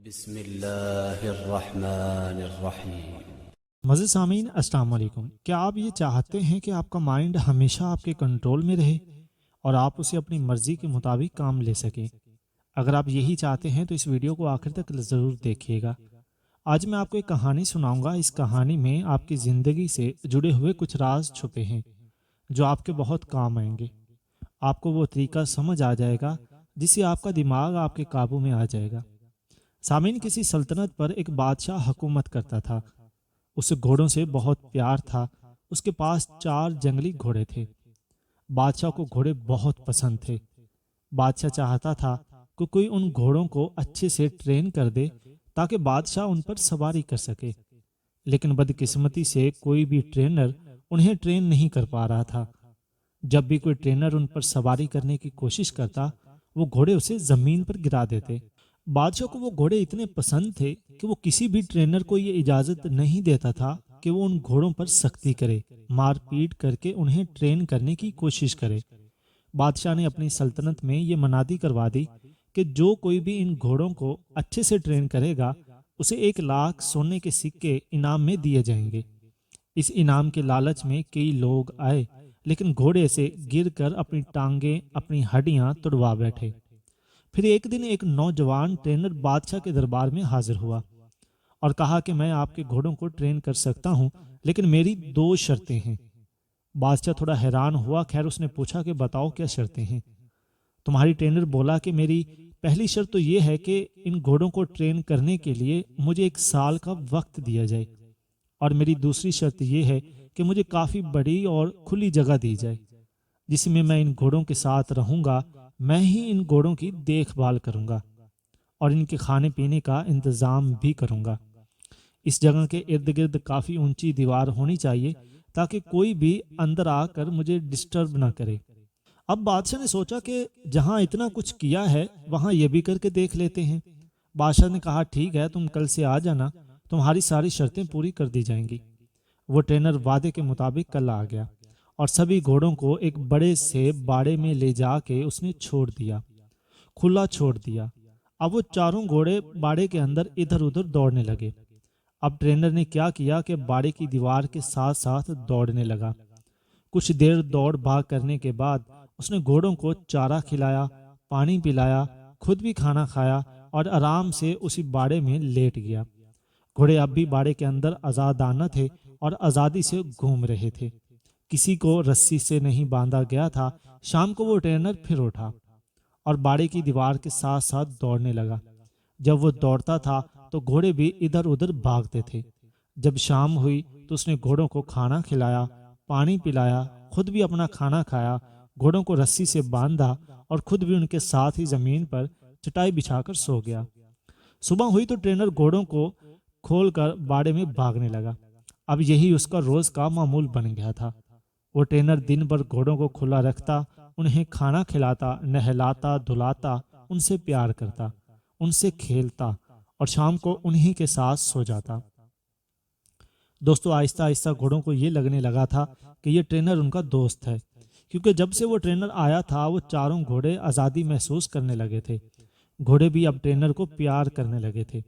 بسم اللہ الرحمن الرحیم۔ مزید سامعین السلام علیکم۔ کیا آپ یہ چاہتے ہیں کہ آپ کا مائنڈ ہمیشہ آپ کے کنٹرول میں رہے اور آپ اسے اپنی مرضی کے مطابق کام لے سکیں؟ اگر آپ یہی چاہتے ہیں تو اس ویڈیو کو آخر تک ضرور دیکھیے گا۔ آج میں آپ کو ایک کہانی سناؤں گا۔ اس کہانی میں آپ کی زندگی سے جڑے ہوئے کچھ راز چھپے ہیں جو آپ کے بہت کام آئیں گے۔ آپ کو وہ طریقہ سمجھ آ جائے گا جس سے آپ کا دماغ آپ کے قابو میں آ جائے گا۔ سامعین، کسی سلطنت پر ایک بادشاہ حکومت کرتا تھا۔ اسے گھوڑوں سے بہت پیار تھا۔ اس کے پاس 4 جنگلی گھوڑے تھے۔ بادشاہ کو گھوڑے بہت پسند تھے۔ بادشاہ چاہتا تھا کہ کوئی ان گھوڑوں کو اچھے سے ٹرین کر دے تاکہ بادشاہ ان پر سواری کر سکے، لیکن بدقسمتی سے کوئی بھی ٹرینر انہیں ٹرین نہیں کر پا رہا تھا۔ جب بھی کوئی ٹرینر ان پر سواری کرنے کی کوشش کرتا، وہ گھوڑے اسے زمین پر گرا دیتے۔ بادشاہ کو وہ گھوڑے اتنے پسند تھے کہ وہ کسی بھی ٹرینر کو یہ اجازت نہیں دیتا تھا کہ وہ ان گھوڑوں پر سختی کرے، مار پیٹ کر کے انہیں ٹرین کرنے کی کوشش کرے۔ بادشاہ نے اپنی سلطنت میں یہ منادی کروا دی کہ جو کوئی بھی ان گھوڑوں کو اچھے سے ٹرین کرے گا اسے 1 لاکھ سونے کے سکے انعام میں دیے جائیں گے۔ اس انعام کے لالچ میں کئی لوگ آئے، لیکن گھوڑے سے گر کر اپنی ٹانگیں، اپنی ہڈیاں توڑوا بیٹھے۔ پھر ایک دن ایک نوجوان ٹرینر بادشاہ کے دربار میں حاضر ہوا اور کہا کہ میں آپ کے گھوڑوں کو ٹرین کر سکتا ہوں، لیکن میری 2 شرطیں ہیں۔ بادشاہ تھوڑا حیران ہوا۔ خیر، اس نے پوچھا کہ بتاؤ کیا شرطیں ہیں؟ تمہاری ٹرینر بولا کہ میری پہلی شرط تو یہ ہے کہ ان گھوڑوں کو ٹرین کرنے کے لیے مجھے 1 سال کا وقت دیا جائے، اور میری دوسری شرط یہ ہے کہ مجھے کافی بڑی اور کھلی جگہ دی جائے جس میں میں ان گھوڑوں کے ساتھ رہوں گا۔ میں ہی ان گھوڑوں کی دیکھ بھال کروں گا اور ان کے کھانے پینے کا انتظام بھی کروں گا۔ اس جگہ کے ارد گرد کافی اونچی دیوار ہونی چاہیے تاکہ کوئی بھی اندر آ کر مجھے ڈسٹرب نہ کرے۔ اب بادشاہ نے سوچا کہ جہاں اتنا کچھ کیا ہے وہاں یہ بھی کر کے دیکھ لیتے ہیں۔ بادشاہ نے کہا ٹھیک ہے، تم کل سے آ جانا، تمہاری ساری شرطیں پوری کر دی جائیں گی۔ وہ ٹرینر وعدے کے مطابق کل آ گیا اور سبھی گھوڑوں کو ایک بڑے سے باڑے میں لے جا کے اس نے چھوڑ دیا، کھلا چھوڑ دیا۔ اب وہ 4 گھوڑے باڑے کے اندر ادھر ادھر دوڑنے لگے۔ اب ٹرینر نے کیا کیا کہ باڑے کی دیوار کے ساتھ ساتھ دوڑنے لگا۔ کچھ دیر دوڑ بھاگ کرنے کے بعد اس نے گھوڑوں کو چارہ کھلایا، پانی پلایا، خود بھی کھانا کھایا اور آرام سے اسی باڑے میں لیٹ گیا۔ گھوڑے اب بھی باڑے کے اندر آزادانہ تھے اور آزادی سے گھوم رہے تھے۔ کسی کو رسی سے نہیں باندھا گیا تھا۔ شام کو وہ ٹرینر پھر اٹھا اور باڑے کی دیوار کے ساتھ ساتھ دوڑنے لگا۔ جب وہ دوڑتا تھا تو گھوڑے بھی ادھر ادھر بھاگتے تھے۔ جب شام ہوئی تو اس نے گھوڑوں کو کھانا کھلایا، پانی پلایا، خود بھی اپنا کھانا کھایا، گھوڑوں کو رسی سے باندھا اور خود بھی ان کے ساتھ ہی زمین پر چٹائی بچھا کر سو گیا۔ صبح ہوئی تو ٹرینر گھوڑوں کو کھول کر باڑے میں بھاگنے لگا۔ اب یہی اس کا روز کا معمول بن گیا تھا۔ وہ ٹرینر دن بھر گھوڑوں کو کھلا رکھتا، انہیں کھانا کھلاتا، نہلاتا، دھلاتا، ان سے پیار کرتا، ان سے کھیلتا اور شام کو انہی کے ساتھ سو جاتا۔ دوستو، آہستہ آہستہ گھوڑوں کو یہ لگنے لگا تھا کہ یہ ٹرینر ان کا دوست ہے، کیونکہ جب سے وہ ٹرینر آیا تھا وہ 4 گھوڑے آزادی محسوس کرنے لگے تھے۔ گھوڑے بھی اب ٹرینر کو پیار کرنے لگے تھے۔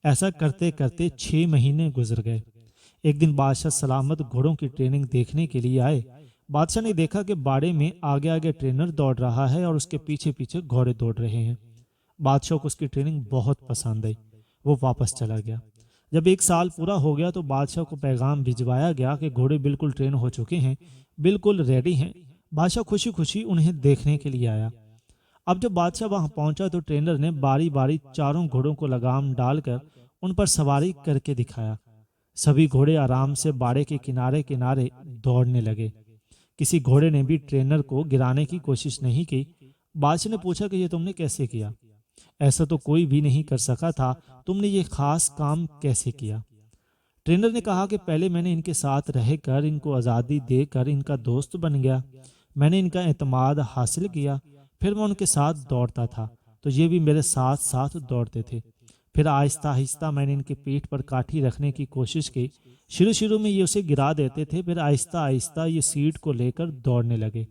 ایسا کرتے کرتے 6 مہینے گزر گئے۔ ایک دن بادشاہ سلامت گھوڑوں کی ٹریننگ دیکھنے کے لیے آئے۔ بادشاہ نے دیکھا کہ باڑے میں آگے آگے ٹرینر دوڑ رہا ہے اور اس کے پیچھے پیچھے گھوڑے دوڑ رہے ہیں۔ بادشاہ کو اس کی ٹریننگ بہت پسند آئی۔ وہ واپس چلا گیا۔ جب 1 سال پورا ہو گیا تو بادشاہ کو پیغام بھجوایا گیا کہ گھوڑے بالکل ٹرین ہو چکے ہیں، بالکل ریڈی ہیں۔ بادشاہ خوشی خوشی انہیں دیکھنے کے لیے آیا۔ اب جب بادشاہ وہاں پہنچا تو ٹرینر نے باری باری 4 گھوڑوں کو لگام ڈال کر ان پر سواری کر کے دکھایا۔ سبھی گھوڑے آرام سے باڑے کے کنارے کنارے دوڑنے لگے۔ کسی گھوڑے نے بھی ٹرینر کو گرانے کی کوشش نہیں کی۔ بادشاہ نے پوچھا کہ یہ تم نے کیسے کیا؟ ایسا تو کوئی بھی نہیں کر سکا تھا، تم نے یہ خاص کام کیسے کیا؟ ٹرینر نے کہا کہ پہلے میں نے ان کے ساتھ رہ کر، ان کو آزادی دے کر ان کا دوست بن گیا۔ میں نے ان کا اعتماد حاصل کیا، پھر میں ان کے ساتھ دوڑتا تھا تو یہ بھی میرے ساتھ ساتھ دوڑتے تھے۔ پھر آہستہ آہستہ میں نے ان کی پیٹھ پر کاٹھی رکھنے کی کوشش کی۔ شروع میں یہ اسے گرا دیتے تھے، پھر آہستہ آہستہ یہ سیٹ کو لے کر دوڑنے لگے۔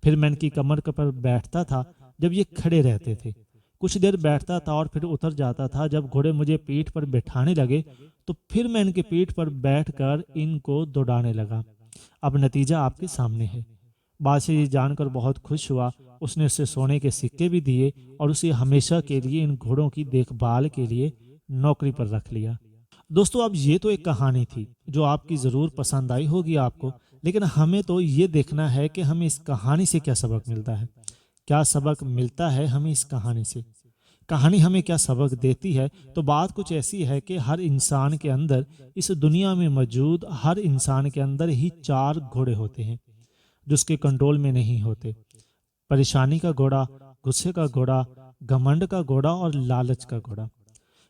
پھر میں ان کی کمر پر بیٹھتا تھا جب یہ کھڑے رہتے تھے، کچھ دیر بیٹھتا تھا اور پھر اتر جاتا تھا۔ جب گھوڑے مجھے پیٹھ پر بٹھانے لگے تو پھر میں ان کے پیٹھ پر بیٹھ کر ان کو دوڑانے لگا۔ اب نتیجہ آپ کے سامنے ہے۔ بادشاہ یہ جان کر بہت خوش ہوا۔ اس نے اسے سونے کے سکے بھی دیے اور اسے ہمیشہ کے لیے ان گھوڑوں کی دیکھ بھال کے لیے نوکری پر رکھ لیا۔ دوستو، اب یہ تو ایک کہانی تھی جو آپ کی ضرور پسند آئی ہوگی آپ کو، لیکن ہمیں تو یہ دیکھنا ہے کہ ہمیں اس کہانی سے کیا سبق ملتا ہے۔ کیا سبق ملتا ہے ہمیں اس کہانی سے؟ کہانی ہمیں کیا سبق دیتی ہے؟ تو بات کچھ ایسی ہے کہ ہر انسان کے اندر، اس دنیا میں موجود ہر انسان کے اندر ہی 4 گھوڑے ہوتے ہیں جو اس کے کنٹرول میں نہیں ہوتے۔ پریشانی کا گھوڑا، غصے کا گھوڑا، گھمنڈ کا گھوڑا اور لالچ کا گھوڑا۔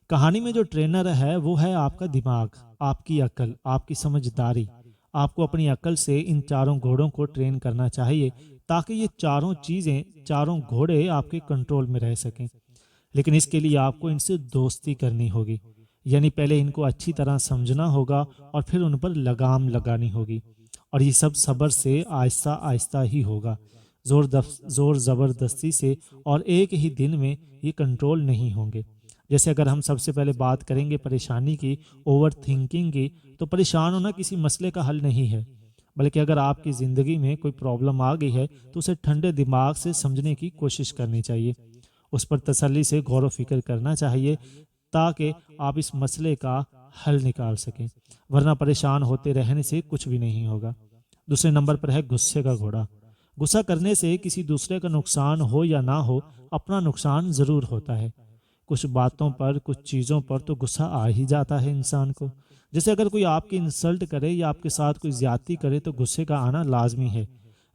کہانی میں جو ٹرینر ہے وہ ہے آپ کا دماغ، آپ کی عقل، آپ کی سمجھداری۔ آپ کو اپنی عقل سے ان 4 گھوڑوں کو ٹرین کرنا چاہیے تاکہ یہ 4 چیزیں، 4 گھوڑے آپ کے کنٹرول میں رہ سکیں۔ لیکن اس کے لیے آپ کو ان سے دوستی کرنی ہوگی، یعنی پہلے ان کو اچھی طرح سمجھنا ہوگا اور پھر ان پر لگام لگانی ہوگی، اور یہ سب صبر سے آہستہ آہستہ ہی ہوگا۔ زور زبردستی سے اور ایک ہی دن میں یہ کنٹرول نہیں ہوں گے۔ جیسے اگر ہم سب سے پہلے بات کریں گے پریشانی کی، اوور تھنکنگ کی، تو پریشان ہونا کسی مسئلے کا حل نہیں ہے، بلکہ اگر آپ کی زندگی میں کوئی پرابلم آ گئی ہے تو اسے ٹھنڈے دماغ سے سمجھنے کی کوشش کرنی چاہیے، اس پر تسلی سے غور و فکر کرنا چاہیے تاکہ آپ اس مسئلے کا حل نکال سکیں، ورنہ پریشان ہوتے رہنے سے کچھ بھی نہیں ہوگا۔ دوسرے نمبر پر ہے غصے کا گھوڑا۔ غصہ کرنے سے کسی دوسرے کا نقصان ہو یا نہ ہو، اپنا نقصان ضرور ہوتا ہے۔ کچھ باتوں پر، کچھ چیزوں پر تو غصہ آ ہی جاتا ہے انسان کو۔ جیسے اگر کوئی آپ کی انسلٹ کرے یا آپ کے ساتھ کوئی زیادتی کرے تو غصے کا آنا لازمی ہے،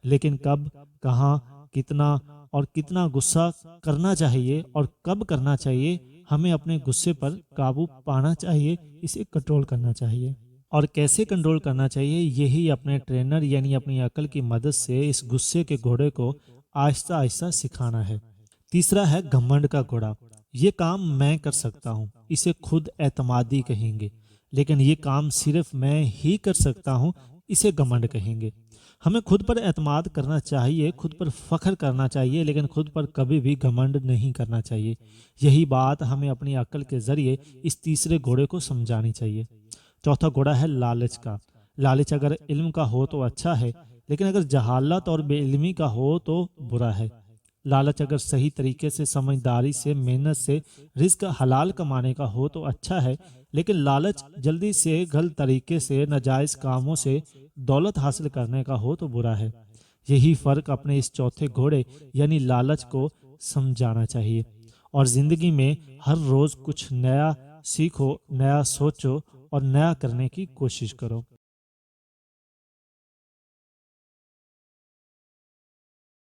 لیکن کب، کہاں، کتنا اور کتنا غصہ کرنا چاہیے اور کب کرنا چاہیے، ہمیں اپنے غصے پر قابو پانا چاہیے، اسے کنٹرول کرنا چاہیے۔ اور کیسے کنٹرول کرنا چاہیے، یہی اپنے ٹرینر یعنی اپنی عقل کی مدد سے اس غصے کے گھوڑے کو آہستہ آہستہ سکھانا ہے۔ تیسرا ہے گھمنڈ کا گھوڑا۔ یہ کام میں کر سکتا ہوں، اسے خود اعتمادی کہیں گے، لیکن یہ کام صرف میں ہی کر سکتا ہوں، اسے گھمنڈ کہیں گے۔ ہمیں خود پر اعتماد کرنا چاہیے، خود پر فخر کرنا چاہیے، لیکن خود پر کبھی بھی گھمنڈ نہیں کرنا چاہیے۔ یہی بات ہمیں اپنی عقل کے ذریعے اس تیسرے گھوڑے کو سمجھانی چاہیے۔ چوتھا گھوڑا ہے لالچ کا۔ لالچ اگر علم کا ہو تو اچھا ہے، لیکن اگر جہالت اور بے علمی کا ہو تو برا ہے۔ لالچ اگر صحیح طریقے سے، سمجھداری سے، محنت سے رزق حلال کمانے کا ہو تو اچھا ہے، لیکن لالچ جلدی سے، غلط طریقے سے، ناجائز کاموں سے دولت حاصل کرنے کا ہو تو برا ہے۔ یہی فرق اپنے اس چوتھے گھوڑے یعنی لالچ کو سمجھانا چاہیے، اور زندگی میں ہر روز کچھ نیا سیکھو، نیا سوچو اور نیا کرنے کی کوشش کرو۔